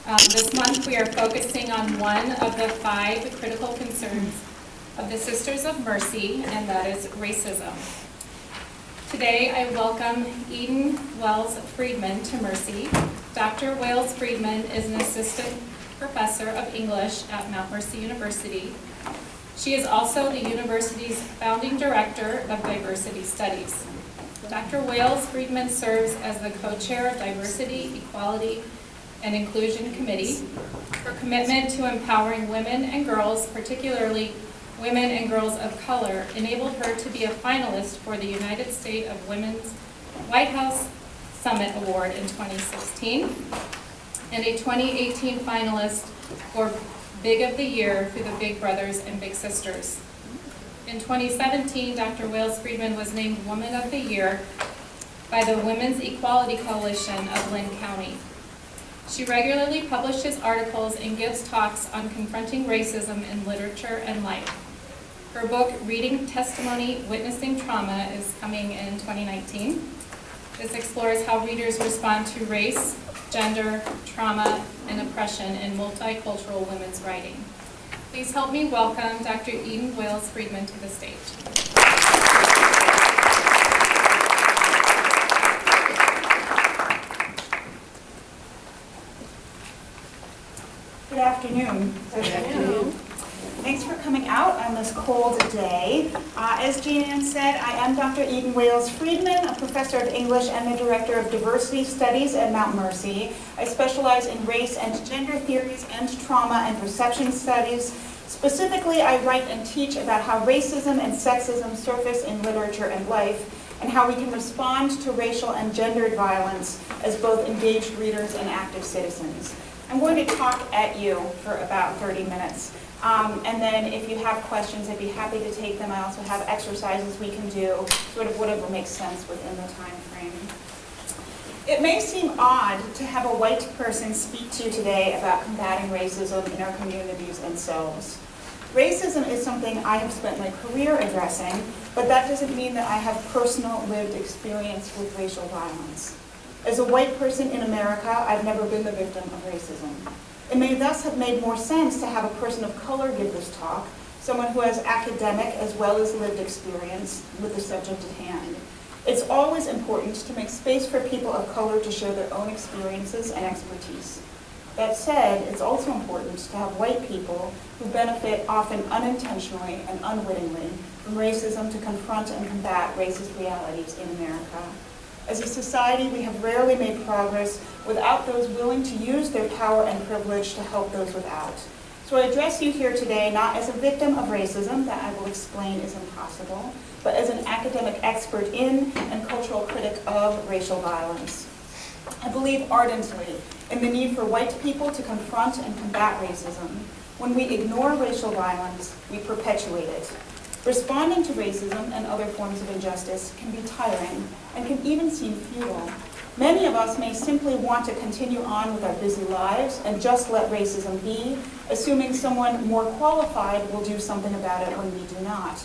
This month we are focusing on one of the 5 critical concerns of the Sisters of Mercy, and that is racism. Today I welcome Eden Wales Freedman to Mercy. Dr. Wales Freedman is an assistant professor of English at Mount Mercy University. She is also the university's founding director of diversity studies. Dr. Wales Freedman serves as the co-chair of Diversity, Equality, and Inclusion Committee. Her commitment to empowering women and girls, particularly women and girls of color, enabled her to be a finalist for the United States of Women's White House Summit Award in 2016 and a 2018 finalist for Big of the Year through the Big Brothers and Big Sisters. In 2017, Dr. Wales Freedman was named Woman of the Year by the Women's Equality Coalition of Lynn County. She regularly publishes articles and gives talks on confronting racism in literature and life. Her book, Reading Testimony, Witnessing Trauma, is coming in 2019. This explores how readers respond to race, gender, trauma, and oppression in multicultural women's writing. Please help me welcome Dr. Eden Wales Freedman to the stage. Good afternoon. Good afternoon. Thanks for coming out on this cold day. As Jean Ann said, I am Dr. Eden Wales Freedman, a professor of English and the director of diversity studies at Mount Mercy. I specialize in race and gender theories and trauma and perception studies. Specifically, I write and teach about how racism and sexism surface in literature and life, and how we can respond to racial and gendered violence as both engaged readers and active citizens. I'm going to talk at you for about 30 minutes. And then if you have questions, I'd be happy to take them. I also have exercises we can do, sort of whatever makes sense within the time frame. It may seem odd to have a white person speak to you today about combating racism in our communities and selves. Racism is something I have spent my career addressing, but that doesn't mean that I have personal lived experience with racial violence. As a white person in America, I've never been the victim of racism. It may thus have made more sense to have a person of color give this talk, someone who has academic as well as lived experience with the subject at hand. It's always important to make space for people of color to share their own experiences and expertise. That said, it's also important to have white people who benefit often unintentionally and unwittingly from racism to confront and combat racist realities in America. As a society, we have rarely made progress without those willing to use their power and privilege to help those without. So I address you here today not as a victim of racism, that I will explain is impossible, but as an academic expert in and cultural critic of racial violence. I believe ardently in the need for white people to confront and combat racism. When we ignore racial violence, we perpetuate it. Responding to racism and other forms of injustice can be tiring and can even seem futile. Many of us may simply want to continue on with our busy lives and just let racism be, assuming someone more qualified will do something about it when we do not.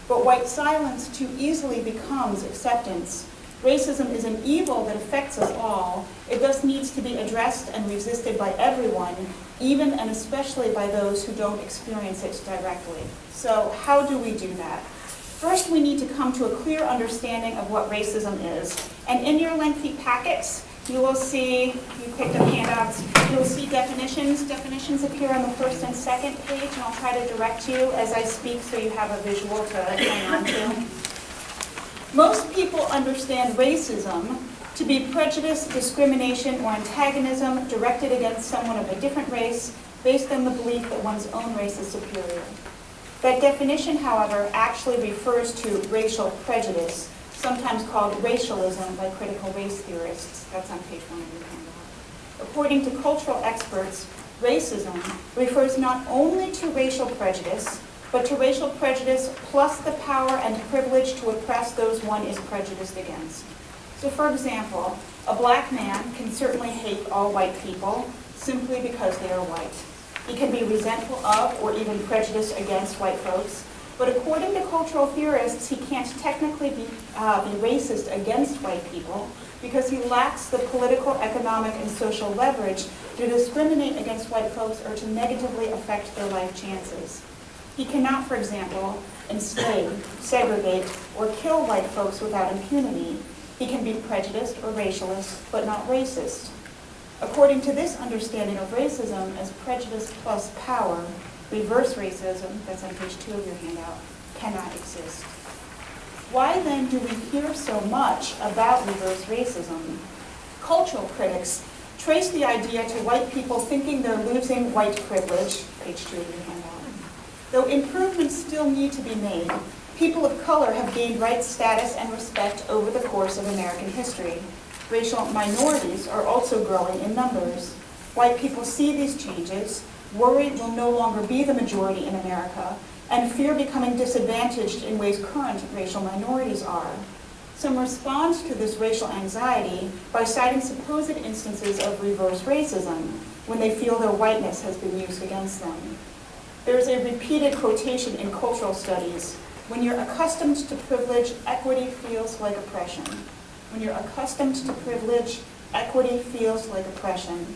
But white silence too easily becomes acceptance. Racism is an evil that affects us all. It thus needs to be addressed and resisted by everyone, even and especially by those who don't experience it directly. So how do we do that? First, we need to come to a clear understanding of what racism is. And in your lengthy packets, you will see, you picked up handouts, you'll see definitions. Definitions appear on the first and second page, and I'll try to direct you as I speak so you have a visual to hang on to. Most people understand racism to be prejudice, discrimination, or antagonism directed against someone of a different race based on the belief that one's own race is superior. That definition, however, actually refers to racial prejudice, sometimes called racialism by critical race theorists. That's on page 1 of your handout. According to cultural experts, racism refers not only to racial prejudice, but to racial prejudice plus the power and privilege to oppress those one is prejudiced against. So for example, a black man can certainly hate all white people simply because they are white. He can be resentful of or even prejudiced against white folks, but according to cultural theorists, he can't technically be racist against white people because he lacks the political, economic, and social leverage to discriminate against white folks or to negatively affect their life chances. He cannot, for example, enslave, segregate, or kill white folks without impunity. He can be prejudiced or racialist, but not racist. According to this understanding of racism as prejudice plus power, reverse racism, that's on page 2 of your handout, cannot exist. Why then do we hear so much about reverse racism? Cultural critics trace the idea to white people thinking they're losing white privilege, page 2 of your handout. Though improvements still need to be made, people of color have gained rights, status, and respect over the course of American history. Racial minorities are also growing in numbers. White people see these changes, worry will no longer be the majority in America, and fear becoming disadvantaged in ways current racial minorities are. Some respond to this racial anxiety by citing supposed instances of reverse racism when they feel their whiteness has been used against them. There is a repeated quotation in cultural studies: when you're accustomed to privilege, equity feels like oppression. When you're accustomed to privilege, equity feels like oppression.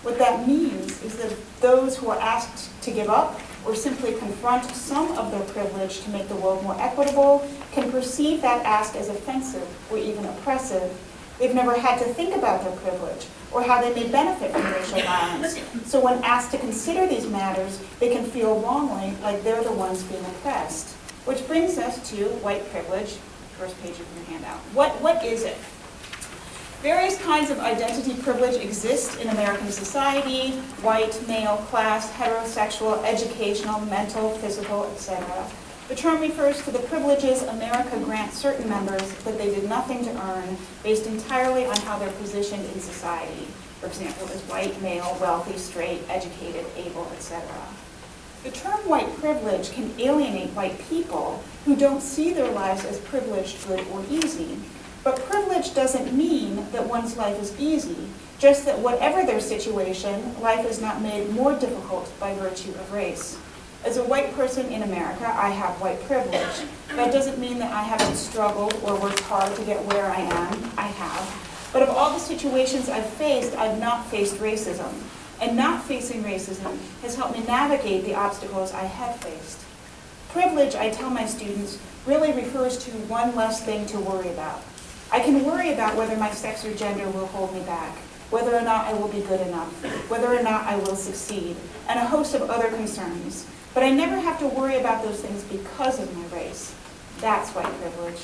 What that means is that those who are asked to give up or simply confront some of their privilege to make the world more equitable can perceive that ask as offensive or even oppressive. They've never had to think about their privilege or how they may benefit from racial violence. So when asked to consider these matters, they can feel wrongly like they're the ones being oppressed. Which brings us to white privilege, first page of your handout. What is it? Various kinds of identity privilege exist in American society: white, male, class, heterosexual, educational, mental, physical, etc. The term refers to the privileges America grants certain members that they did nothing to earn, based entirely on how they're positioned in society. For example, as white, male, wealthy, straight, educated, able, etc. The term white privilege can alienate white people who don't see their lives as privileged, good, or easy. But privilege doesn't mean that one's life is easy, just that whatever their situation, life is not made more difficult by virtue of race. As a white person in America, I have white privilege. That doesn't mean that I haven't struggled or worked hard to get where I am. I have. But of all the situations I've faced, I've not faced racism. And not facing racism has helped me navigate the obstacles I have faced. Privilege, I tell my students, really refers to one less thing to worry about. I can worry about whether my sex or gender will hold me back, whether or not I will be good enough, whether or not I will succeed, and a host of other concerns. But I never have to worry about those things because of my race. That's white privilege.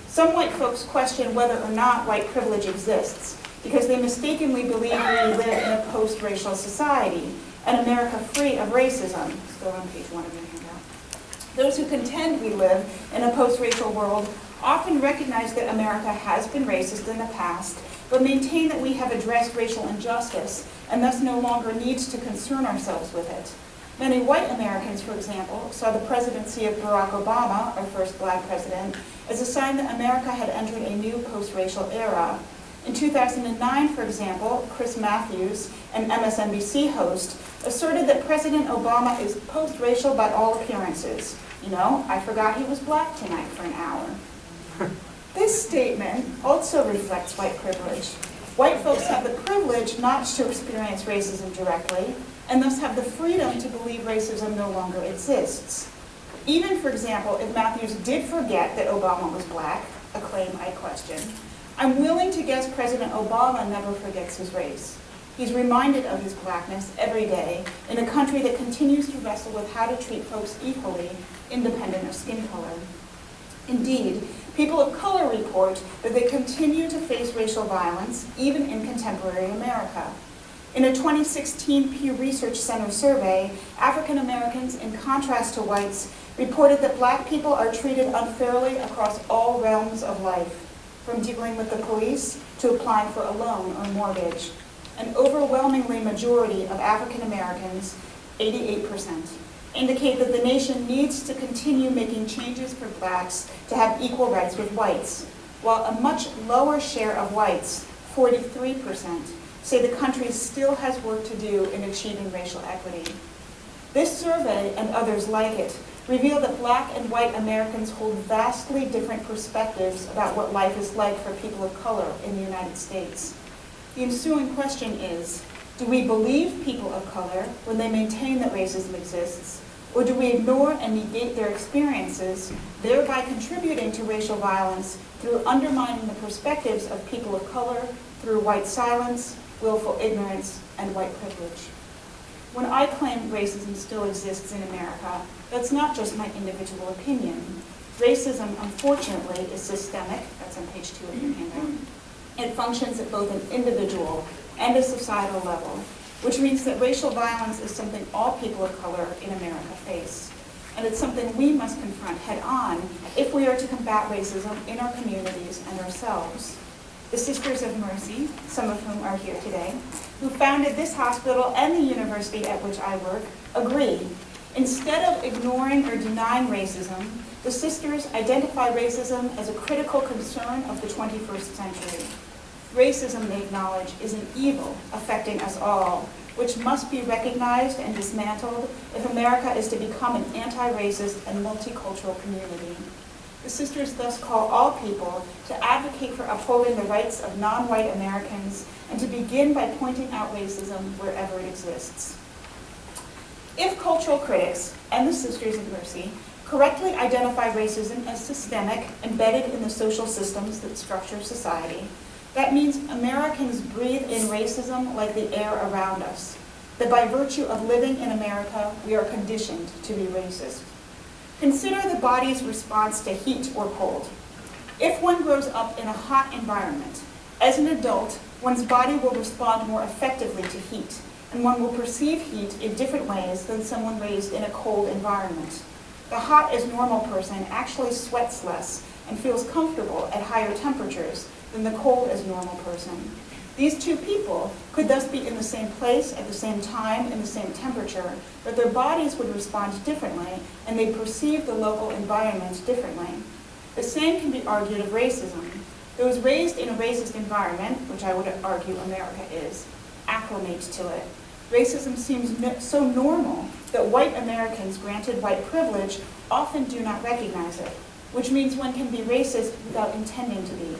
Some white folks question whether or not white privilege exists because they mistakenly believe we live in a post-racial society, an America free of racism. Let's go on page 1 of your handout. Those who contend we live in a post-racial world often recognize that America has been racist in the past, but maintain that we have addressed racial injustice and thus no longer needs to concern ourselves with it. Many white Americans, for example, saw the presidency of Barack Obama, our first black president, as a sign that America had entered a new post-racial era. In 2009, for example, Chris Matthews, an MSNBC host, asserted that President Obama is post-racial by all appearances. You know, I forgot he was black tonight for an hour. This statement also reflects white privilege. White folks have the privilege not to experience racism directly, and thus have the freedom to believe racism no longer exists. Even, for example, if Matthews did forget that Obama was black, a claim I question, I'm willing to guess President Obama never forgets his race. He's reminded of his blackness every day in a country that continues to wrestle with how to treat folks equally, independent of skin color. Indeed, people of color report that they continue to face racial violence, even in contemporary America. In a 2016 Pew Research Center survey, African Americans, in contrast to whites, reported that black people are treated unfairly across all realms of life, from dealing with the police to applying for a loan or mortgage. An overwhelmingly majority of African Americans, 88%, indicate that the nation needs to continue making changes for blacks to have equal rights with whites, while a much lower share of whites, 43%, say the country still has work to do in achieving racial equity. This survey, and others like it, reveal that Black and white Americans hold vastly different perspectives about what life is like for people of color in the United States. The ensuing question is, do we believe people of color when they maintain that racism exists, or do we ignore and negate their experiences, thereby contributing to racial violence through undermining the perspectives of people of color through white silence, willful ignorance, and white privilege? When I claim racism still exists in America, that's not just my individual opinion. Racism, unfortunately, is systemic. That's on page 2 of your handout. It functions at both an individual and a societal level, which means that racial violence is something all people of color in America face. And it's something we must confront head-on if we are to combat racism in our communities and ourselves. The Sisters of Mercy, some of whom are here today, who founded this hospital and the university at which I work, agree. Instead of ignoring or denying racism, the sisters identify racism as a critical concern of the 21st century. Racism, they acknowledge, is an evil affecting us all, which must be recognized and dismantled if America is to become an anti-racist and multicultural community. The sisters thus call all people to advocate for upholding the rights of non-white Americans and to begin by pointing out racism wherever it exists. If cultural critics and the Sisters of Mercy correctly identify racism as systemic, embedded in the social systems that structure society, that means Americans breathe in racism like the air around us, that by virtue of living in America, we are conditioned to be racist. Consider the body's response to heat or cold. If one grows up in a hot environment, as an adult, one's body will respond more effectively to heat, and one will perceive heat in different ways than someone raised in a cold environment. The hot as normal person actually sweats less and feels comfortable at higher temperatures than the cold as normal person. These two people could thus be in the same place at the same time in the same temperature, but their bodies would respond differently and they perceive the local environment differently. The same can be argued of racism. Those raised in a racist environment, which I would argue America is, acclimate to it. Racism seems so normal that white Americans granted white privilege often do not recognize it, which means one can be racist without intending to be.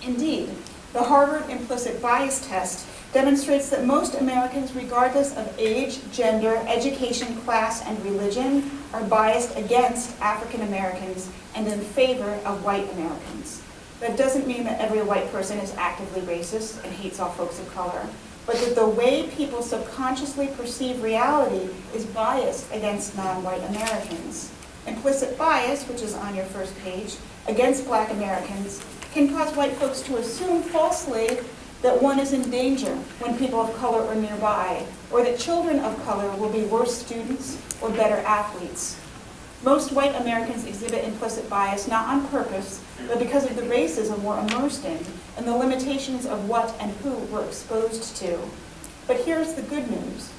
Indeed, the Harvard implicit bias test demonstrates that most Americans, regardless of age, gender, education, class, and religion, are biased against African Americans and in favor of white Americans. That doesn't mean that every white person is actively racist and hates all folks of color, but that the way people subconsciously perceive reality is biased against non-white Americans. Implicit bias, which is on your first page, against Black Americans can cause white folks to assume falsely that one is in danger when people of color are nearby, or that children of color will be worse students or better athletes. Most white Americans exhibit implicit bias not on purpose, but because of the racism we're immersed in and the limitations of what and who we're exposed to. But here's the good news.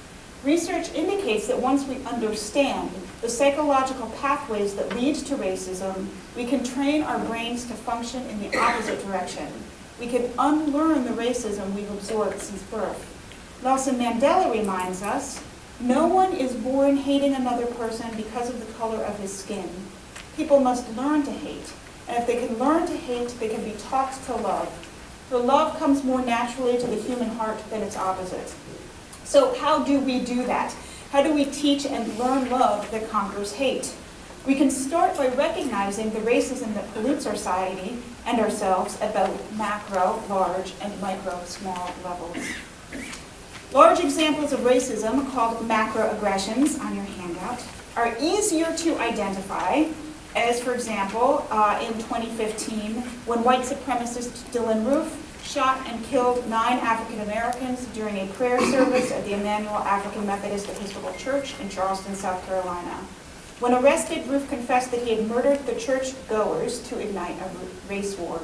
Research indicates that once we understand the psychological pathways that lead to racism, we can train our brains to function in the opposite direction. We can unlearn the racism we've absorbed since birth. Nelson Mandela reminds us, no one is born hating another person because of the color of his skin. People must learn to hate. And if they can learn to hate, they can be taught to love. For love comes more naturally to the human heart than its opposite. So how do we do that? How do we teach and learn love that conquers hate? We can start by recognizing the racism that pollutes our society and ourselves at both macro, large, and micro, small levels. Large examples of racism, called macroaggressions on your handout, are easier to identify, as for example, in 2015, when white supremacist Dylan Roof shot and killed 9 African Americans during a prayer service at the Emmanuel African Methodist Episcopal Church in Charleston, South Carolina. When arrested, Roof confessed that he had murdered the church goers to ignite a race war.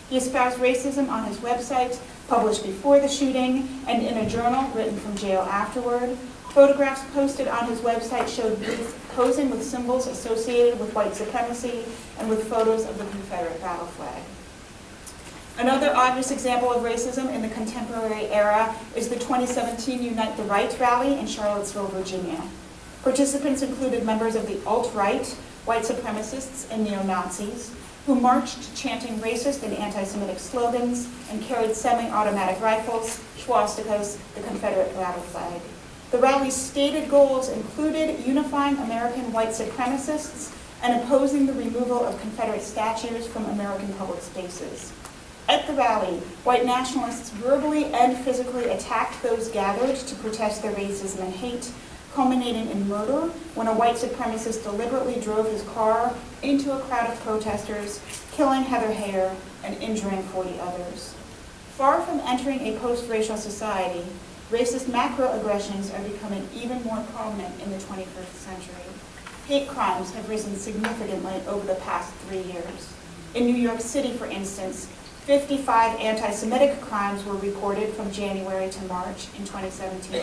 He espoused racism on his website, published before the shooting, and in a journal written from jail afterward. Photographs posted on his website showed Roof posing with symbols associated with white supremacy and with photos of the Confederate battle flag. Another obvious example of racism in the contemporary era is the 2017 Unite the Right rally in Charlottesville, Virginia. Participants included members of the alt-right, white supremacists, and neo-Nazis, who marched chanting racist and anti-Semitic slogans and carried semi-automatic rifles, swastikas, the Confederate battle flag. The rally's stated goals included unifying American white supremacists and opposing the removal of Confederate statues from American public spaces. At the rally, white nationalists verbally and physically attacked those gathered to protest their racism and hate, culminating in murder when a white supremacist deliberately drove his car into a crowd of protesters, killing Heather Heyer and injuring 40 others. Far from entering a post-racial society, racist macroaggressions are becoming even more prominent in the 21st century. Hate crimes have risen significantly over the past 3 years. In New York City, for instance, 55 anti-Semitic crimes were reported from January to March in 2017,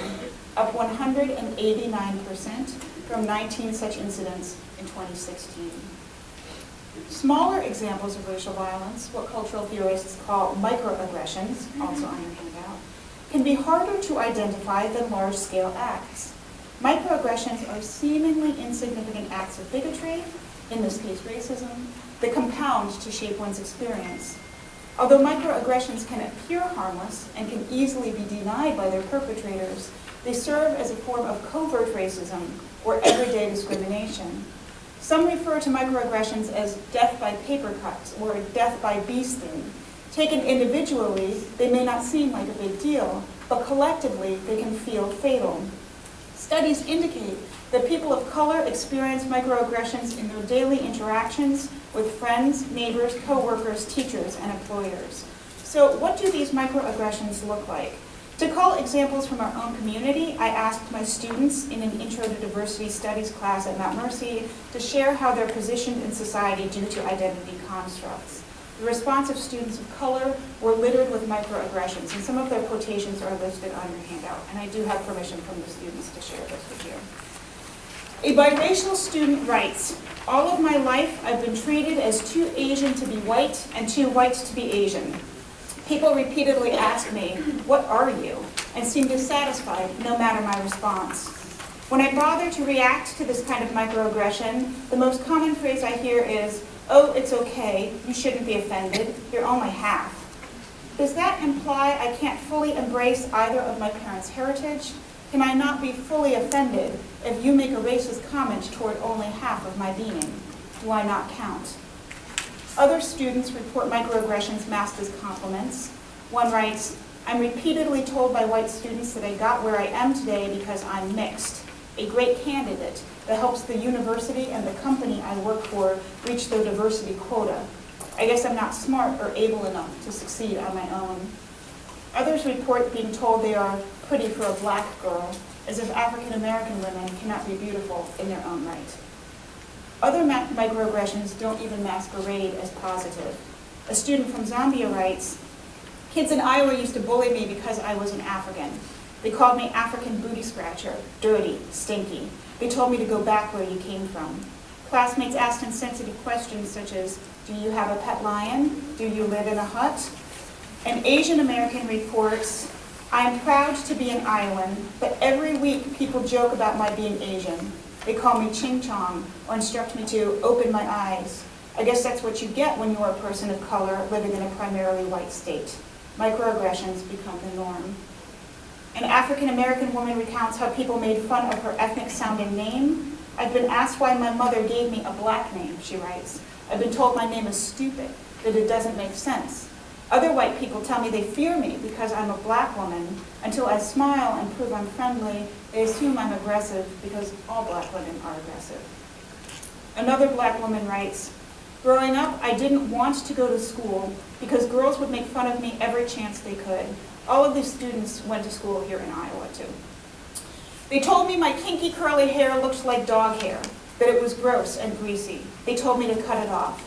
up 189% from 19 such incidents in 2016. Smaller examples of racial violence, what cultural theorists call microaggressions, also on your handout, can be harder to identify than large-scale acts. Microaggressions are seemingly insignificant acts of bigotry, in this case racism, that compound to shape one's experience. Although microaggressions can appear harmless and can easily be denied by their perpetrators, they serve as a form of covert racism or everyday discrimination. Some refer to microaggressions as death by paper cuts or death by bee sting. Taken individually, they may not seem like a big deal, but collectively, they can feel fatal. Studies indicate that people of color experience microaggressions in their daily interactions with friends, neighbors, co-workers, teachers, and employers. So what do these microaggressions look like? To call examples from our own community, I asked my students in an Intro to Diversity Studies class at Mount Mercy to share how they're positioned in society due to identity constructs. The response of students of color were littered with microaggressions, and some of their quotations are listed on your handout, and I do have permission from the students to share this with you. A biracial student writes, "All of my life I've been treated as too Asian to be white and too white to be Asian. People repeatedly ask me, 'What are you?' and seem dissatisfied no matter my response. When I bother to react to this kind of microaggression, the most common phrase I hear is, 'Oh, it's okay, you shouldn't be offended, you're only half.' Does that imply I can't fully embrace either of my parents' heritage? Can I not be fully offended if you make a racist comment toward only half of my being? Do I not count?" Other students report microaggressions masked as compliments. One writes, "I'm repeatedly told by white students that I got where I am today because I'm mixed, a great candidate that helps the university and the company I work for reach their diversity quota. I guess I'm not smart or able enough to succeed on my own." Others report being told they are pretty for a black girl, as if African American women cannot be beautiful in their own right. Other microaggressions don't even masquerade as positive. A student from Zambia writes, "Kids in Iowa used to bully me because I was an African. They called me African booty scratcher, dirty, stinky. They told me to go back where you came from. Classmates asked insensitive questions such as, 'Do you have a pet lion? Do you live in a hut?' An Asian American reports, 'I am proud to be an Iowan, but every week people joke about my being Asian. They call me Ching Chong or instruct me to open my eyes. I guess that's what you get when you're a person of color living in a primarily white state. Microaggressions become the norm.' An African American woman recounts how people made fun of her ethnic sounding name. 'I've been asked why my mother gave me a black name,' she writes. 'I've been told my name is stupid, that it doesn't make sense. Other white people tell me they fear me because I'm a black woman. Until I smile and prove I'm friendly, they assume I'm aggressive because all black women are aggressive.' Another black woman writes, 'Growing up, I didn't want to go to school because girls would make fun of me every chance they could.' All of these students went to school here in Iowa too. 'They told me my kinky curly hair looked like dog hair, that it was gross and greasy. They told me to cut it off.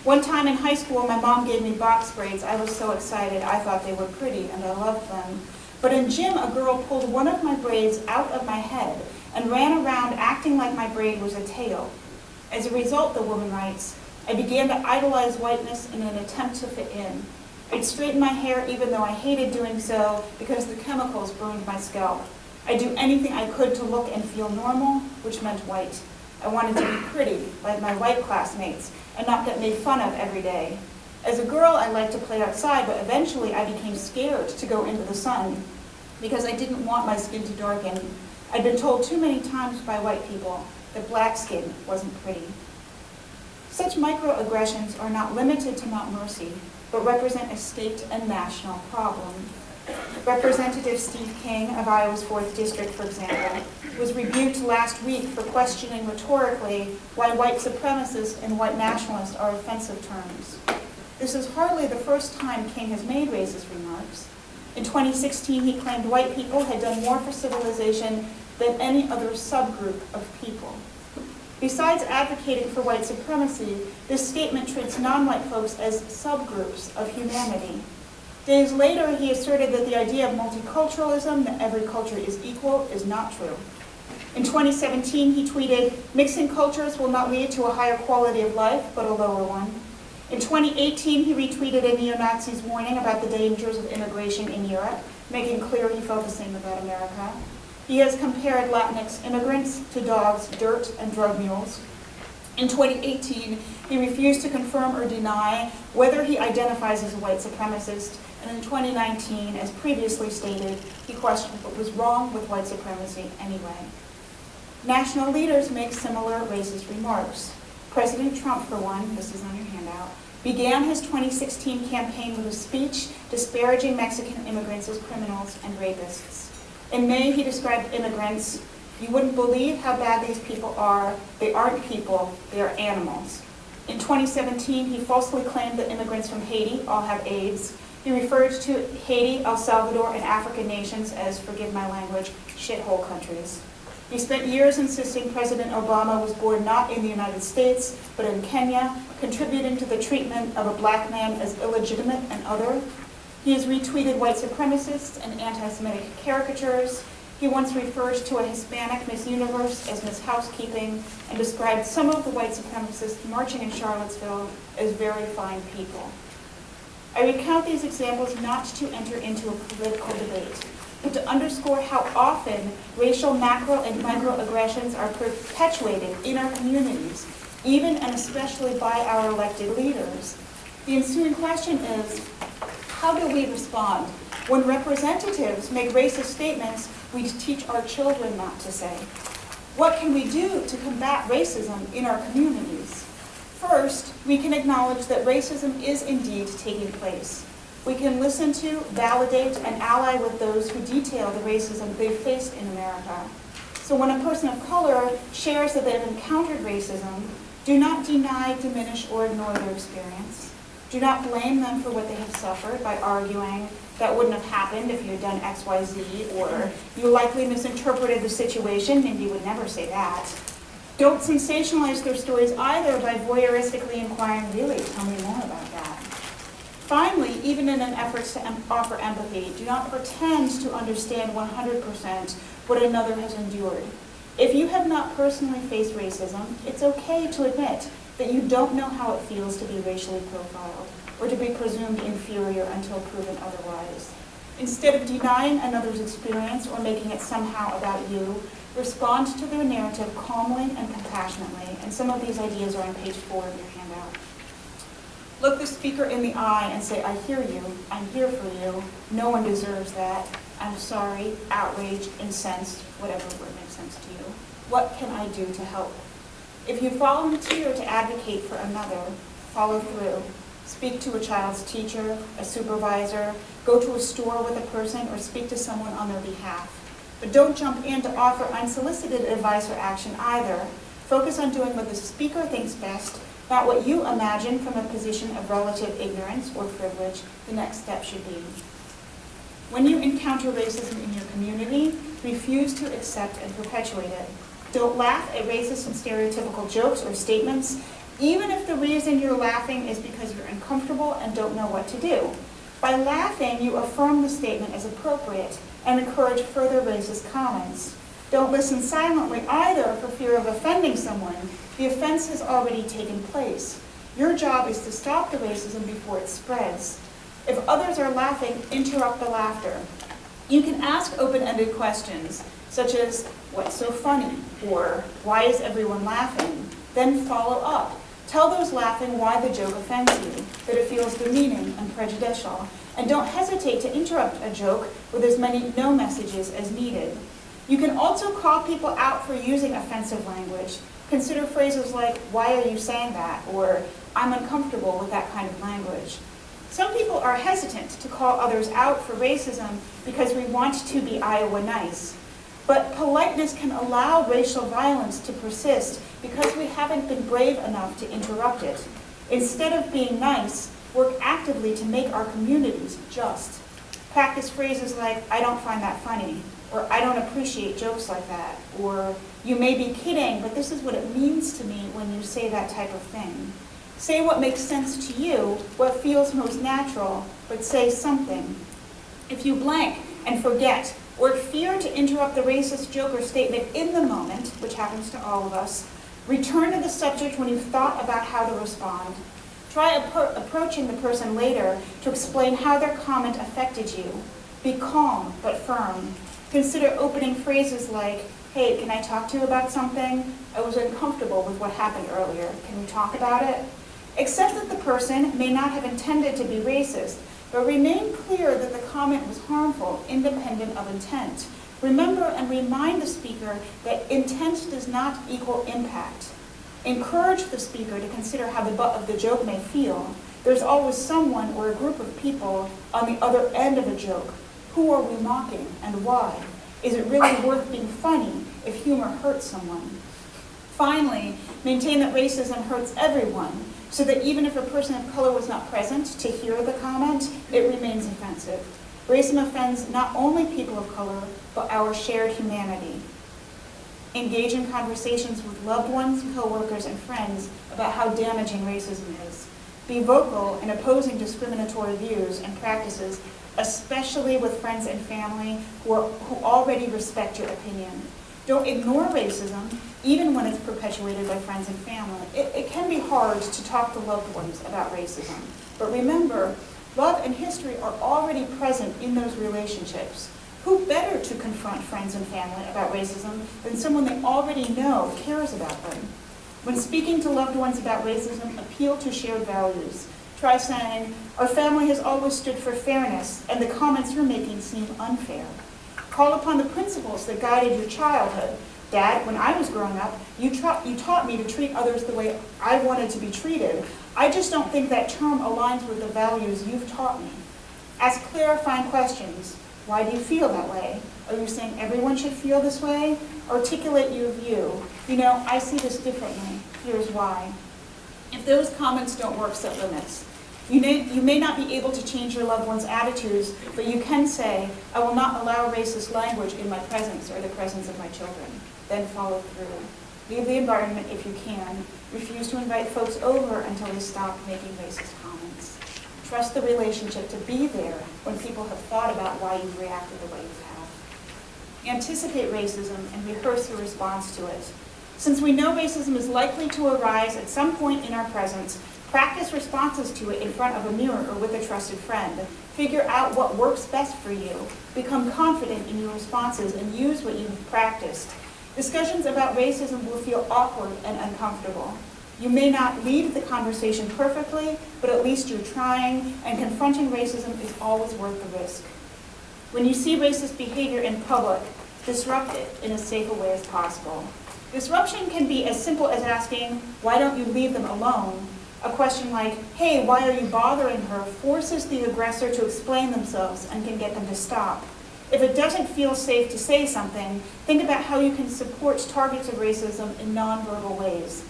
One time in high school, my mom gave me box braids. I was so excited. I thought they were pretty and I loved them. But in gym, a girl pulled one of my braids out of my head and ran around acting like my braid was a tail. As a result,' the woman writes, 'I began to idolize whiteness in an attempt to fit in. I'd straighten my hair even though I hated doing so because the chemicals burned my scalp. I'd do anything I could to look and feel normal, which meant white. I wanted to be pretty, like my white classmates, and not get made fun of every day. As a girl, I liked to play outside, but eventually I became scared to go into the sun because I didn't want my skin to darken. I'd been told too many times by white people that black skin wasn't pretty. Such microaggressions are not limited to Mount Mercy, but represent a state and national problem. Representative Steve King of Iowa's 4th District, for example, was rebuked last week for questioning rhetorically why white supremacist and white nationalist are offensive terms. This is hardly the first time King has made racist remarks. In 2016, he claimed white people had done more for civilization than any other subgroup of people. Besides advocating for white supremacy, this statement treats non-white folks as subgroups of humanity. Days later, he asserted that the idea of multiculturalism, that every culture is equal, is not true. In 2017, he tweeted, "Mixing cultures will not lead to a higher quality of life, but a lower one." In 2018, he retweeted a neo-Nazi's warning about the dangers of immigration in Europe, making clear he felt the same about America. He has compared Latinx immigrants to dogs, dirt, and drug mules. In 2018, he refused to confirm or deny whether he identifies as a white supremacist, and in 2019, as previously stated, he questioned what was wrong with white supremacy anyway. National leaders make similar racist remarks. President Trump, for one, this is on your handout, began his 2016 campaign with a speech disparaging Mexican immigrants as criminals and rapists. In May, he described immigrants, "You wouldn't believe how bad these people are. They aren't people, they are animals." In 2017, he falsely claimed that immigrants from Haiti all have AIDS. He referred to Haiti, El Salvador, and African nations as, forgive my language, shithole countries. He spent years insisting President Obama was born not in the United States, but in Kenya, contributing to the treatment of a black man as illegitimate and other. He has retweeted white supremacists and anti-Semitic caricatures. He once referred to a Hispanic Miss Universe as Miss Housekeeping and described some of the white supremacists marching in Charlottesville as very fine people. I recount these examples not to enter into a political debate, but to underscore how often racial macro and microaggressions are perpetuated in our communities, even and especially by our elected leaders. The ensuing question is, how do we respond when representatives make racist statements we teach our children not to say? What can we do to combat racism in our communities? First, we can acknowledge that racism is indeed taking place. We can listen to, validate, and ally with those who detail the racism they've faced in America. So when a person of color shares that they've encountered racism, do not deny, diminish, or ignore their experience. Do not blame them for what they have suffered by arguing that wouldn't have happened if you had done X, Y, Z, or you likely misinterpreted the situation and you would never say that. Don't sensationalize their stories either by voyeuristically inquiring, really, tell me more about that. Finally, even in an effort to offer empathy, do not pretend to understand 100% what another has endured. If you have not personally faced racism, it's okay to admit that you don't know how it feels to be racially profiled or to be presumed inferior until proven otherwise. Instead of denying another's experience or making it somehow about you, respond to their narrative calmly and compassionately, and some of these ideas are on page 4 of your handout. Look the speaker in the eye and say, "I hear you, I'm here for you, no one deserves that, I'm sorry, outraged, incensed," whatever word makes sense to you. What can I do to help? If you volunteer to advocate for another, follow through. Speak to a child's teacher, a supervisor, go to a store with a person, or speak to someone on their behalf. But don't jump in to offer unsolicited advice or action either. Focus on doing what the speaker thinks best, not what you imagine from a position of relative ignorance or privilege the next step should be. When you encounter racism in your community, refuse to accept and perpetuate it. Don't laugh at racist and stereotypical jokes or statements, even if the reason you're laughing is because you're uncomfortable and don't know what to do. By laughing, you affirm the statement as appropriate and encourage further racist comments. Don't listen silently either for fear of offending someone. The offense has already taken place. Your job is to stop the racism before it spreads. If others are laughing, interrupt the laughter. You can ask open-ended questions, such as, what's so funny? Or, why is everyone laughing? Then follow up. Tell those laughing why the joke offends you, that it feels demeaning and prejudicial, and don't hesitate to interrupt a joke with as many no messages as needed. You can also call people out for using offensive language. Consider phrases like, why are you saying that? Or, I'm uncomfortable with that kind of language. Some people are hesitant to call others out for racism because we want to be Iowa nice. But politeness can allow racial violence to persist because we haven't been brave enough to interrupt it. Instead of being nice, work actively to make our communities just. Practice phrases like, I don't find that funny, or I don't appreciate jokes like that, or you may be kidding, but this is what it means to me when you say that type of thing. Say what makes sense to you, what feels most natural, but say something. If you blank and forget, or fear to interrupt the racist joke or statement in the moment, which happens to all of us, return to the subject when you've thought about how to respond. Try approaching the person later to explain how their comment affected you. Be calm but firm. Consider opening phrases like, hey, can I talk to you about something? I was uncomfortable with what happened earlier. Can we talk about it? Accept that the person may not have intended to be racist, but remain clear that the comment was harmful, independent of intent. Remember and remind the speaker that intent does not equal impact. Encourage the speaker to consider how the butt of the joke may feel. There's always someone or a group of people on the other end of a joke. Who are we mocking and why? Is it really worth being funny if humor hurts someone? Finally, maintain that racism hurts everyone, so that even if a person of color was not present to hear the comment, it remains offensive. Racism offends not only people of color, but our shared humanity. Engage in conversations with loved ones, coworkers, and friends about how damaging racism is. Be vocal in opposing discriminatory views and practices, especially with friends and family who already respect your opinion. Don't ignore racism, even when it's perpetuated by friends and family. It can be hard to talk to loved ones about racism. But remember, love and history are already present in those relationships. Who better to confront friends and family about racism than someone they already know cares about them? When speaking to loved ones about racism, appeal to shared values. Try saying, our family has always stood for fairness, and the comments you're making seem unfair. Call upon the principles that guided your childhood. Dad, when I was growing up, you taught me to treat others the way I wanted to be treated. I just don't think that term aligns with the values you've taught me. Ask clarifying questions. Why do you feel that way? Are you saying everyone should feel this way? Articulate your view. You know, I see this differently. Here's why. If those comments don't work, set limits. You may not be able to change your loved one's attitudes, but you can say, I will not allow racist language in my presence or the presence of my children. Then follow through. Leave the environment if you can. Refuse to invite folks over until they stop making racist comments. Trust the relationship to be there when people have thought about why you've reacted the way you have. Anticipate racism and rehearse your response to it. Since we know racism is likely to arise at some point in our presence, practice responses to it in front of a mirror or with a trusted friend. Figure out what works best for you. Become confident in your responses and use what you've practiced. Discussions about racism will feel awkward and uncomfortable. You may not lead the conversation perfectly, but at least you're trying, and confronting racism is always worth the risk. When you see racist behavior in public, disrupt it in as safe a way as possible. Disruption can be as simple as asking, why don't you leave them alone? A question like, hey, why are you bothering her, forces the aggressor to explain themselves and can get them to stop. If it doesn't feel safe to say something, think about how you can support targets of racism in nonverbal ways.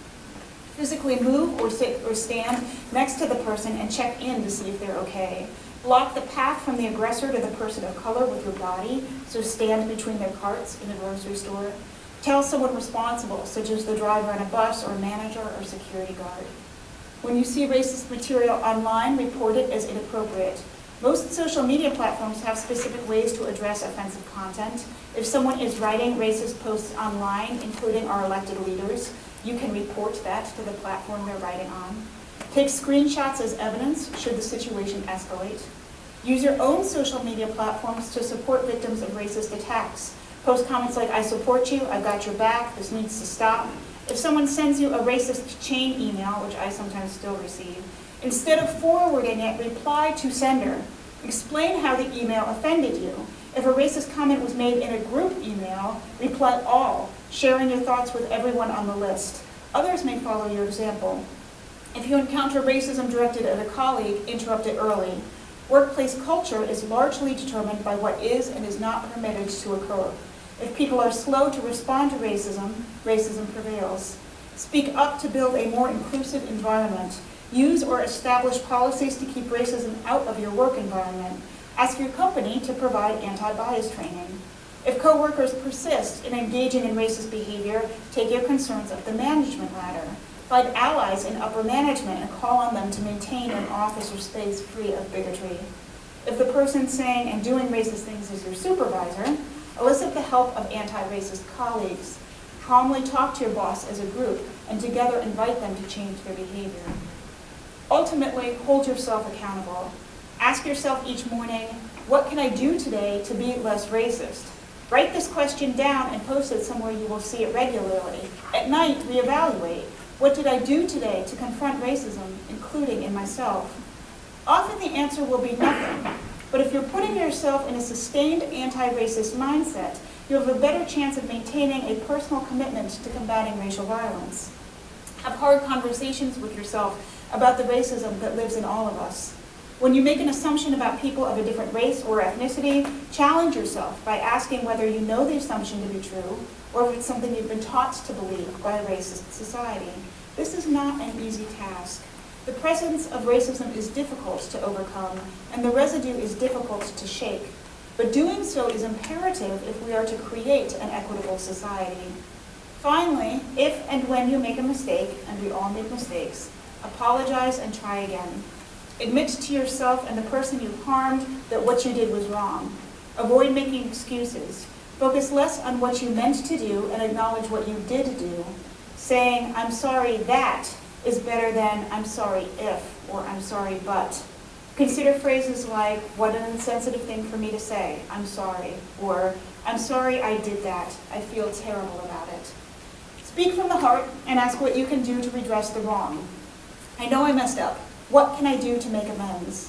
Physically move or sit or stand next to the person and check in to see if they're okay. Block the path from the aggressor to the person of color with your body, so stand between their carts in a grocery store. Tell someone responsible, such as the driver on a bus or manager or security guard. When you see racist material online, report it as inappropriate. Most social media platforms have specific ways to address offensive content. If someone is writing racist posts online, including our elected leaders, you can report that to the platform they're writing on. Take screenshots as evidence should the situation escalate. Use your own social media platforms to support victims of racist attacks. Post comments like, "I support you, I've got your back, this needs to stop." If someone sends you a racist chain email, which I sometimes still receive, instead of forwarding it, reply to sender. Explain how the email offended you. If a racist comment was made in a group email, reply all, sharing your thoughts with everyone on the list. Others may follow your example. If you encounter racism directed at a colleague, interrupt it early. Workplace culture is largely determined by what is and is not permitted to occur. If people are slow to respond to racism, racism prevails. Speak up to build a more inclusive environment. Use or establish policies to keep racism out of your work environment. Ask your company to provide anti-bias training. If coworkers persist in engaging in racist behavior, take your concerns up the management ladder. Find allies in upper management and call on them to maintain an office or space free of bigotry. If the person saying and doing racist things is your supervisor, elicit the help of anti-racist colleagues. Calmly talk to your boss as a group and together invite them to change their behavior. Ultimately, hold yourself accountable. Ask yourself each morning, what can I do today to be less racist? Write this question down and post it somewhere you will see it regularly. At night, reevaluate. What did I do today to confront racism, including in myself? Often the answer will be nothing, but if you're putting yourself in a sustained anti-racist mindset, you have a better chance of maintaining a personal commitment to combating racial violence. Have hard conversations with yourself about the racism that lives in all of us. When you make an assumption about people of a different race or ethnicity, challenge yourself by asking whether you know the assumption to be true or if it's something you've been taught to believe by a racist society. This is not an easy task. The presence of racism is difficult to overcome, and the residue is difficult to shake. But doing so is imperative if we are to create an equitable society. Finally, if and when you make a mistake, and we all make mistakes, apologize and try again. Admit to yourself and the person you harmed that what you did was wrong. Avoid making excuses. Focus less on what you meant to do and acknowledge what you did do. Saying, "I'm sorry that," is better than "I'm sorry if," or "I'm sorry but." Consider phrases like, "What an insensitive thing for me to say, I'm sorry," or "I'm sorry I did that, I feel terrible about it." Speak from the heart and ask what you can do to redress the wrong. "I know I messed up. What can I do to make amends?"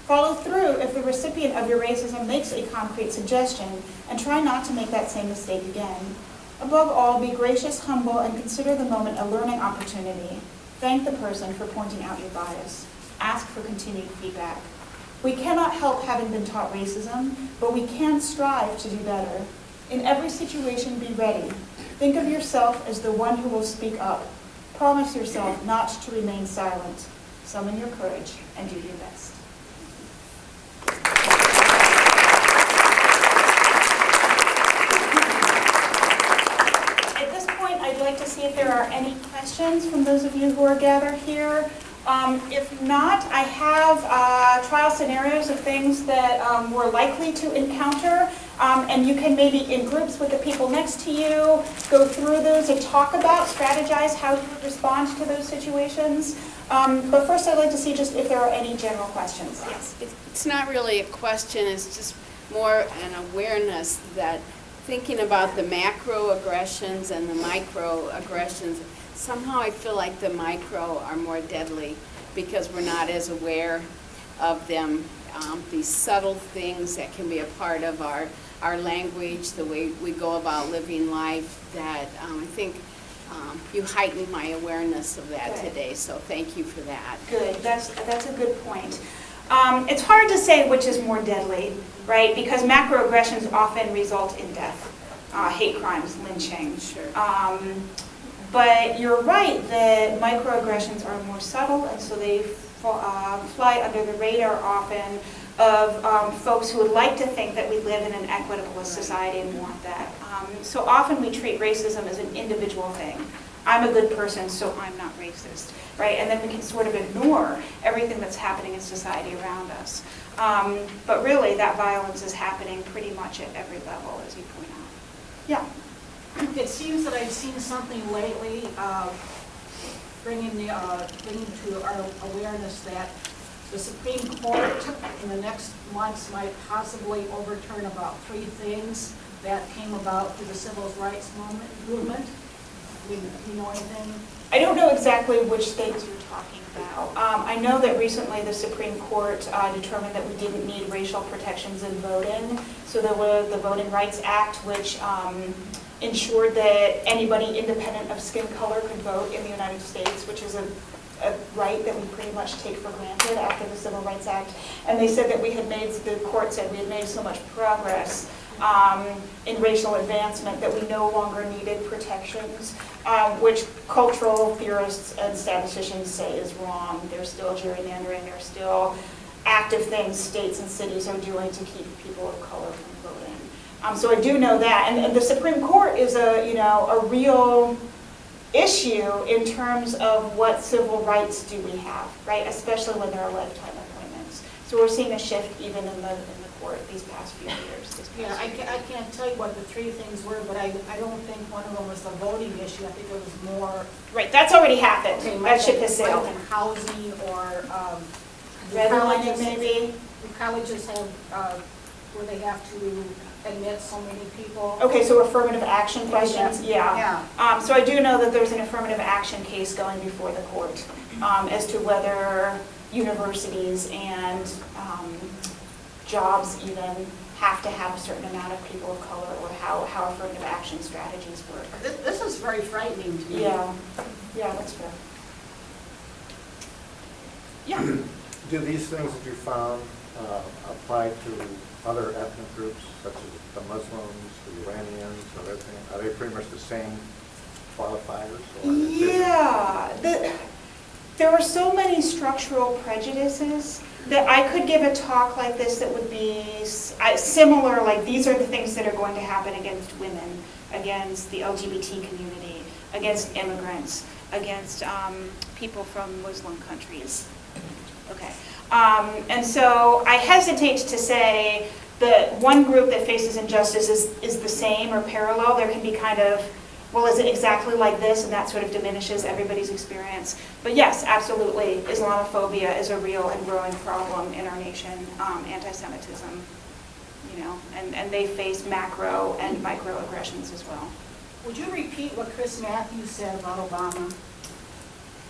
Follow through if the recipient of your racism makes a concrete suggestion, and try not to make that same mistake again. Above all, be gracious, humble, and consider the moment a learning opportunity. Thank the person for pointing out your bias. Ask for continued feedback. We cannot help having been taught racism, but we can strive to do better. In every situation, be ready. Think of yourself as the one who will speak up. Promise yourself not to remain silent. Summon your courage and do your best. At this point, I'd like to see if there are any questions from those of you who are gathered here. If not, I have trial scenarios of things that we're likely to encounter, and you can maybe in groups with the people next to you go through those and talk about, strategize how you would respond to those situations. But first I'd like to see just if there are any general questions. Yes. It's not really a question, it's just more an awareness that thinking about the macroaggressions and the microaggressions, somehow I feel like the micro are more deadly because we're not as aware of them. These subtle things that can be a part of our language, the way we go about living life, that I think you heightened my awareness of that today, so thank you for that. Good, that's a good point. It's hard to say which is more deadly, right? Because macroaggressions often result in death, hate crimes, lynching. Sure. But you're right that microaggressions are more subtle, and so they fly under the radar often of folks who would like to think that we live in an equitable society and want that. So often we treat racism as an individual thing. I'm a good person, so I'm not racist, right? And then we can sort of ignore everything that's happening in society around us. But really, that violence is happening pretty much at every level, as you point out. Yeah. It seems that I've seen something lately bringing to our awareness that the Supreme Court in the next months might possibly overturn about 3 things that came about through the civil rights movement. Do you know anything? I don't know exactly which states you're talking about. I know that recently the Supreme Court determined that we didn't need racial protections in voting. So there was the Voting Rights Act, which ensured that anybody independent of skin color could vote in the United States, which is a right that we pretty much take for granted after the Civil Rights Act. And they said that the court said we had made so much progress in racial advancement that we no longer needed protections, which cultural theorists and statisticians say is wrong. There's still gerrymandering, there's still active things states and cities are doing to keep people of color from voting. So I do know that, and the Supreme Court is a real issue in terms of what civil rights do we have, right? Especially when there are lifetime appointments. So we're seeing a shift even in the court these past few years. Yeah, I can't tell you what the 3 things were, but I don't think one of them was the voting issue. I think it was more. Right, that's already happened. Okay, That ship has sailed. in housing or Redlining maybe. Do colleges have where they have to admit so many people? Okay, so affirmative action questions? Yeah. So I do know that there's an affirmative action case going before the court as to whether universities and jobs even have to have a certain amount of people of color, or how affirmative action strategies work. This is very frightening to me. Yeah, that's fair. Yeah. Do these things that you found apply to other ethnic groups, such as the Muslims, the Iranians, or everything? Are they pretty much the same qualifiers? Or are they different? Yeah, there are so many structural prejudices that I could give a talk like this that would be similar, like these are the things that are going to happen against women, against the LGBT community, against immigrants, against people from Muslim countries. Okay, and so I hesitate to say that one group that faces injustice is the same or parallel. There can be kind of, well, is it exactly like this? And that sort of diminishes everybody's experience. But yes, absolutely, Islamophobia is a real and growing problem in our nation, anti-Semitism, and they face macro and microaggressions as well. Would you repeat what Chris Matthews said about Obama?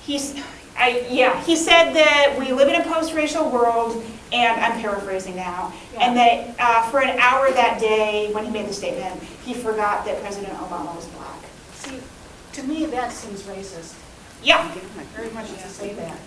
He said that we live in a post-racial world, and I'm paraphrasing now, and that for an hour that day when he made the statement, he forgot that President Obama was black. See, to me, that seems racist. Yeah. Very much to say that.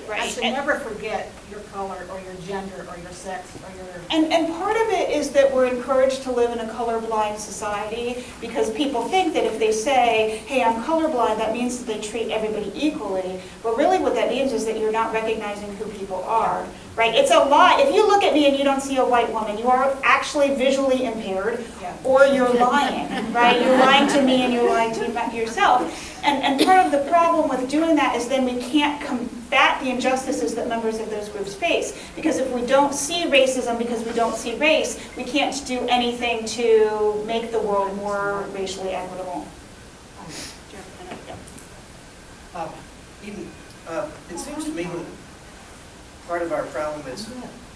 Right. I should never forget your color or your gender or your sex or your... And part of it is that we're encouraged to live in a colorblind society because people think that if they say, hey, I'm colorblind, that means that they treat everybody equally. But really what that means is that you're not recognizing who people are, right? It's a lie. If you look at me and you don't see a white woman, you are actually visually impaired, or you're lying, right? You're lying to me and you're lying to yourself. And part of the problem with doing that is then we can't combat the injustices that members of those groups face. Because if we don't see racism because we don't see race, we can't do anything to make the world more racially equitable. Eden, it seems to me that part of our problem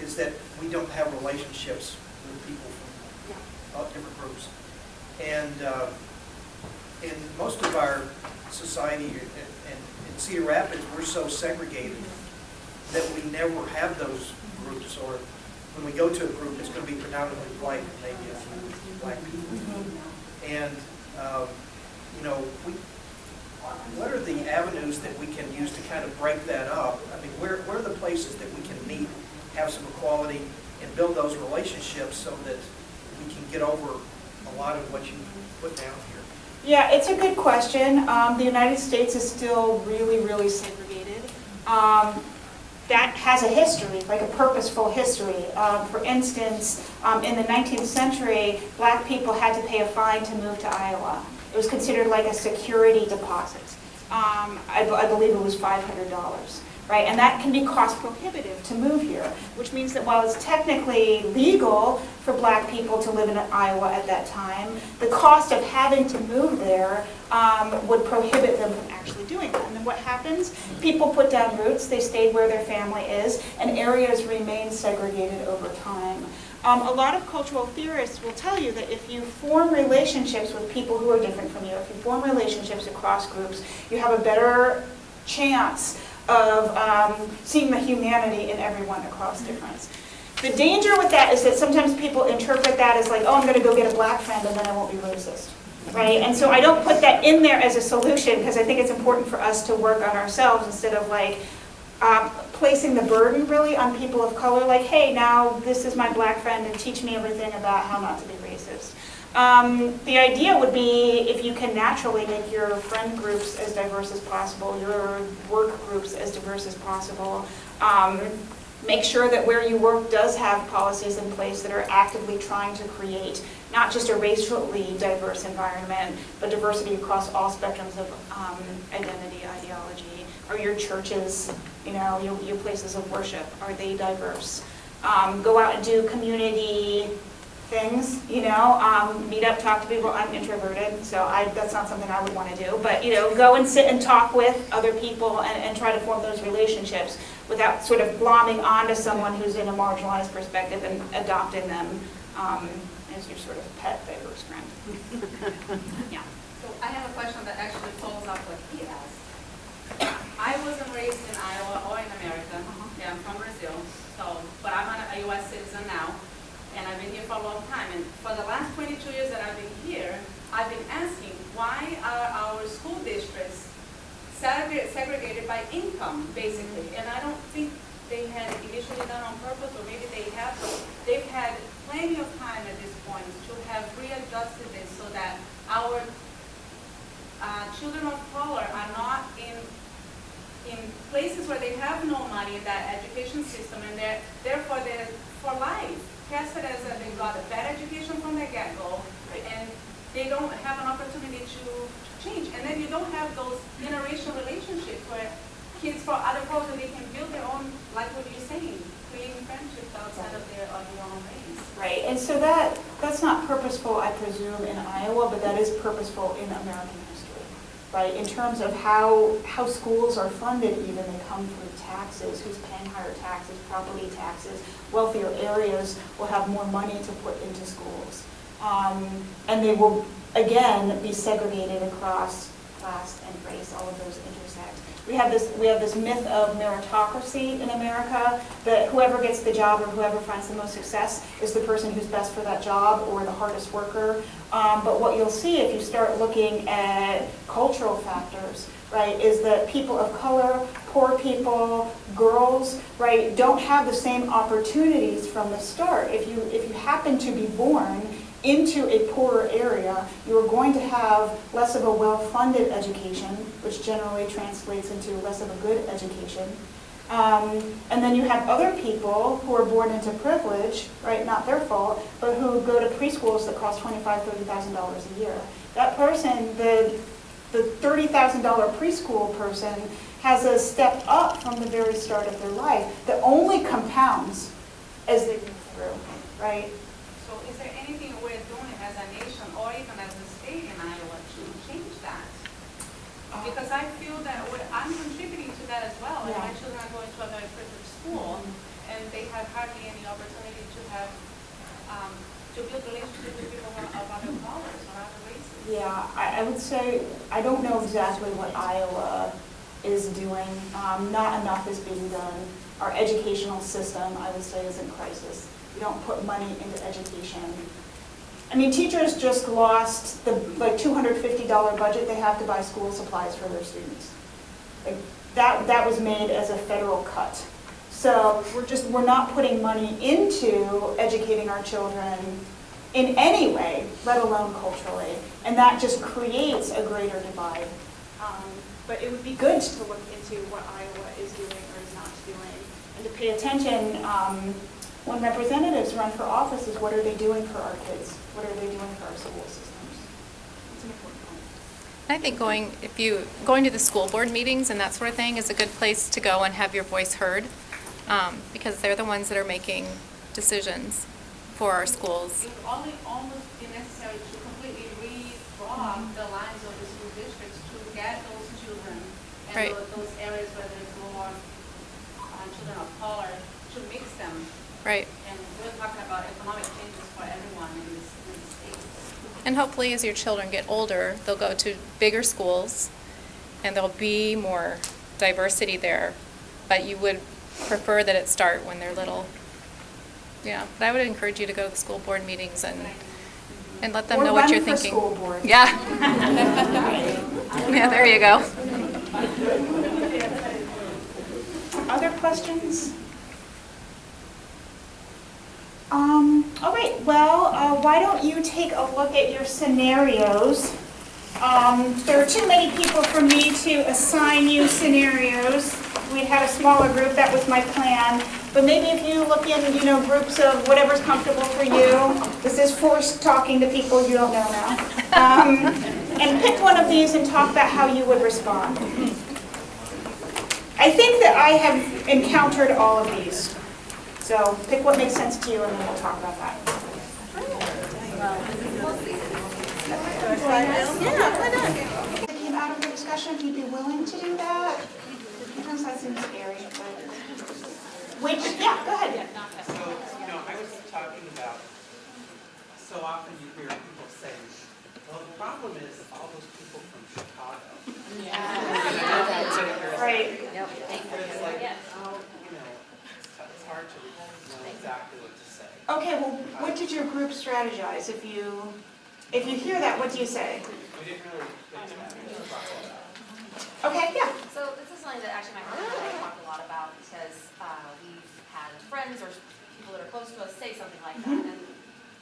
is that we don't have relationships with people from all different groups. And in most of our society, and in Cedar Rapids, we're so segregated that we never have those groups, or when we go to a group, it's going to be predominantly white and maybe a few black people. And, what are the avenues that we can use to kind of break that up? I mean, where are the places that we can meet, have some equality, and build those relationships so that we can get over a lot of what you put down here? Yeah, it's a good question. The United States is still really, really segregated. That has a history, like a purposeful history. For instance, in the 19th century, black people had to pay a fine to move to Iowa. It was considered like a security deposit. I believe it was $500. right? And that can be cost prohibitive to move here, which means that while it's technically legal for black people to live in Iowa at that time, the cost of having to move there would prohibit them from actually doing that. And then what happens? People put down roots, they stayed where their family is, and areas remain segregated over time. A lot of cultural theorists will tell you that if you form relationships with people who are different from you, if you form relationships across groups, you have a better chance of seeing the humanity in everyone across difference. The danger with that is that sometimes people interpret that as like, oh, I'm going to go get a black friend and then I won't be racist, right? And so I don't put that in there as a solution because I think it's important for us to work on ourselves instead of like placing the burden really on people of color, like, hey, now this is my black friend and teach me everything about how not to be racist. The idea would be if you can naturally make your friend groups as diverse as possible, your work groups as diverse as possible, make sure that where you work does have policies in place that are actively trying to create not just a racially diverse environment, but diversity across all spectrums of identity, ideology. Are your churches, you know, your places of worship, are they diverse? Go out and do community things, you know, meet up, talk to people. I'm introverted, so that's not something I would want to do. But, you know, go and sit and talk with other people and try to form those relationships without sort of glomming onto someone who's in a marginalized perspective and adopting them as your sort of pet diverse friend. Yeah. So I have a question that actually follows up what he asked. I wasn't raised in Iowa or in America. Yeah, I'm from Brazil, but I'm a U.S. citizen now. And I've been here for a long time. And for the last 22 years that I've been here, I've been asking, why are our school districts segregated by income, basically? And I don't think they had initially done on purpose, or maybe they have, but they've had plenty of time at this point to have readjusted this so that our children of color are not in places where they have no money in that education system, and therefore they're for life tested as they've got a bad education from the get-go, and they don't have an opportunity to change. And then you don't have those interracial relationships where kids from other cultures, they can build their own, like what you're saying, creating friendships outside of their own race. Right, and so that's not purposeful, I presume, in Iowa, but that is purposeful in American history, right? In terms of how schools are funded, even they come through taxes, who's paying higher taxes, property taxes. Wealthier areas will have more money to put into schools. And they will, again, be segregated across class and race, all of those intersect. We have this myth of meritocracy in America, that whoever gets the job or whoever finds the most success is the person who's best for that job or the hardest worker. But what you'll see if you start looking at cultural factors, right, is that people of color, poor people, girls, right, don't have the same opportunities from the start. If you happen to be born into a poorer area, you are going to have less of a well-funded education, which generally translates into less of a good education. And then you have other people who are born into privilege, right, not their fault, but who go to preschools that cost $25,000, $30,000 a year. That person, the $30,000 preschool person, has a step up from the very start of their life that only compounds as they move through, right? So is there anything we're doing as a nation or even as a state in Iowa to change that? Because I feel that I'm contributing to that as well. And my children are going to a very privileged school, and they have hardly any opportunity to have to build relationships with people of other colors or other races. Yeah, I would say I don't know exactly what Iowa is doing. Not enough is being done. Our educational system, I would say, is in crisis. We don't put money into education. I mean, teachers just lost the $250 budget they have to buy school supplies for their students. Like, that was made as a federal cut. So we're not putting money into educating our children in any way, let alone culturally. And that just creates a greater divide. But it would be good to look into what Iowa is doing or is not doing, and to pay attention when representatives run for office is what are they doing for our kids? What are they doing for our school systems? It's an important point. I think going to the school board meetings and that sort of thing is a good place to go and have your voice heard, because they're the ones that are making decisions for our schools. It would only almost be necessary to completely redraw the lines of the school districts to get those children and Right. those areas where there's more children of color, to mix them. Right. And we're talking about economic changes for everyone in this state. And hopefully as your children get older, they'll go to bigger schools and there'll be more diversity there. But you would prefer that it start when they're little. Yeah, but I would encourage you to go to the school board meetings and let them Or know what you're run for thinking. school board. Yeah. Yeah, there you go. Other questions? All right, well, why don't you take a look at your scenarios? There are too many people for me to assign you scenarios. We had a smaller group, that was my plan. But maybe if you look in, groups of whatever's comfortable for you. This is forced talking to people you don't know now. And pick one of these and talk about how you would respond. I think that I have encountered all of these. So pick what makes sense to you and then we'll talk about that. Yeah, why not? If it came out of the discussion, if you'd be willing to do that. Sometimes that seems scary, but. Yeah, go ahead. So, I was talking about, so often you hear people say, well, the problem is all those people from Chicago. Right. But it's like, it's hard to know exactly what to say. Okay, well, what did your group strategize? If you hear that, what do you say? We didn't really get to that. We just talked about it. Okay, yeah. So this is something that actually my husband and I talked a lot about because we've had friends or people that are close to us say something like that. And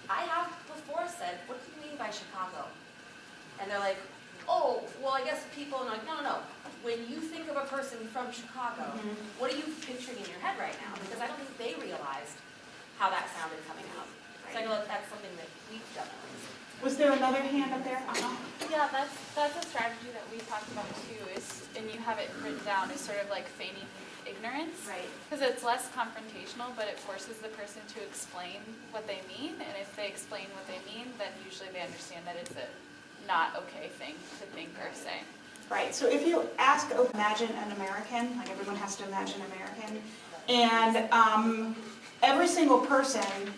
I have before said, what do you mean by Chicago? And they're like, oh, well, I guess people, and I'm like, no. When you think of a person from Chicago, what are you picturing in your head right now? Because I don't think they realized how that sounded coming out. So I know that's something that we've done at least. Was there another hand up there? Yeah, that's a strategy that we talked about too, and you have it written down, is sort of like feigning ignorance. Right. Because it's less confrontational, but it forces the person to explain what they mean, and if they explain what they mean, then usually they understand that it's a not okay thing to think or say. Right, so if you imagine an American, like everyone has to imagine American, and every single person,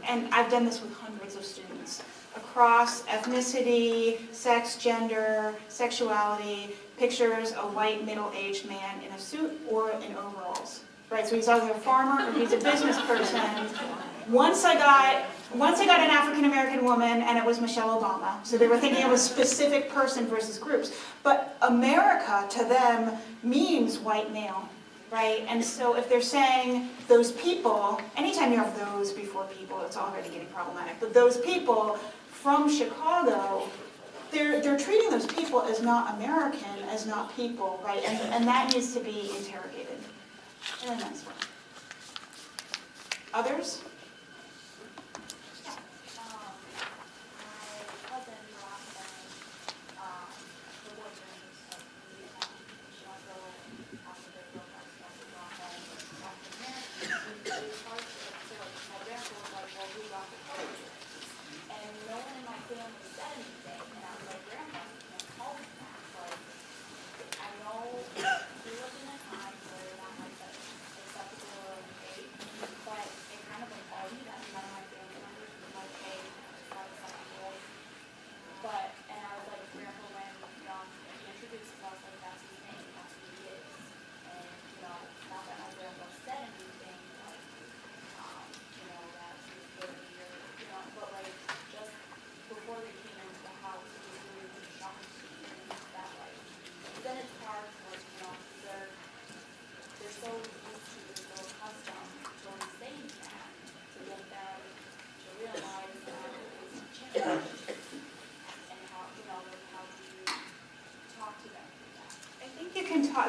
and I've done this with hundreds of students, across ethnicity, sex, gender, sexuality, pictures a white middle-aged man in a suit or in overalls. Right, so he's either a farmer or he's a business person. Once I got an African-American woman, and it was Michelle Obama. So they were thinking of a specific person versus groups. But America, to them, means white male, right? And so if they're saying those people, anytime you have those before people, it's already getting problematic. But those people from Chicago, they're treating those people as not American, as not people, right? And that needs to be interrogated in a nice way. Others?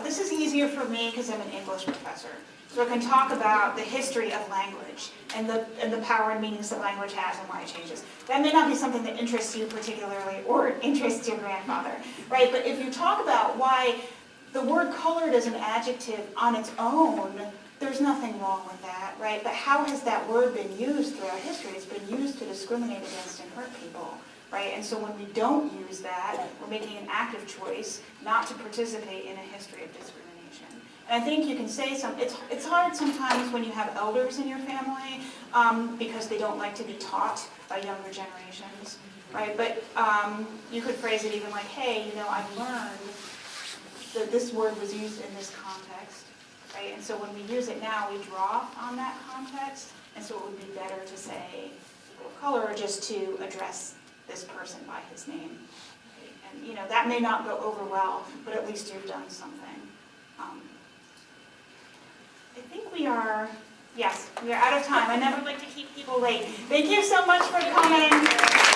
This is easier for me because I'm an English professor. So it can talk about the history of language and the power and meanings that language has and why it changes. That may not be something that interests you particularly or interests your grandfather, right? But if you talk about why the word colored as an adjective on its own, there's nothing wrong with that, right? But how has that word been used throughout history? It's been used to discriminate against and hurt people, right? And so when we don't use that, we're making an active choice not to participate in a history of discrimination. And I think you can say it's hard sometimes when you have elders in your family because they don't like to be taught by younger generations, right? But you could phrase it even like, hey, I've learned that this word was used in this context, right? And so when we use it now, we draw on that context, and so it would be better to say people of color or just to address this person by his name. Right? And that may not go over well, but at least you've done something. I think we are out of time. I never like to keep people late. Thank you so much for coming.